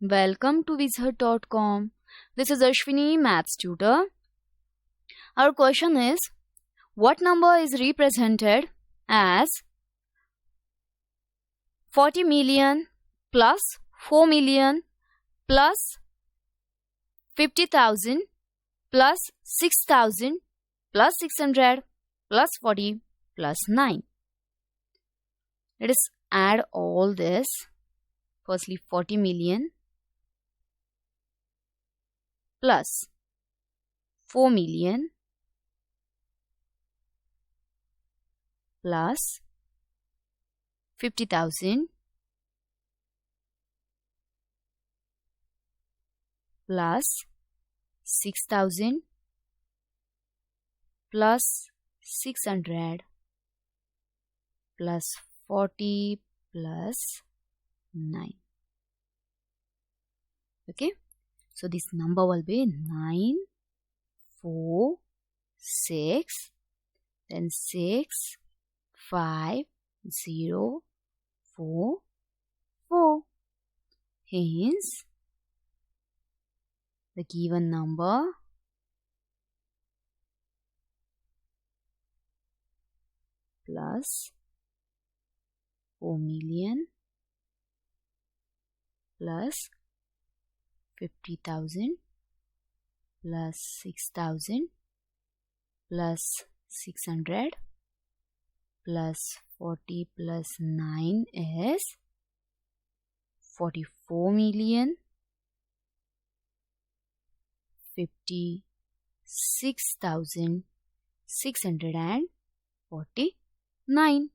Welcome to Wizard.com. This is Ashwini, Maths Tutor. Our question is, what number is represented as 40 million plus 4 million plus 50,000 plus 6,000 plus 600 plus 40 plus 9? Let us add all this. Firstly, 40 million plus 4 million plus 50,000 plus 6,000 plus 600 plus 40 plus 9. Okay, so this number will be 9, 4, 6, then 6, 5, 0, 4, 4. Hence, the given number plus 4 million plus 50,000 plus 6,000 plus 600 plus 40 plus 9 is 44 million 56,649.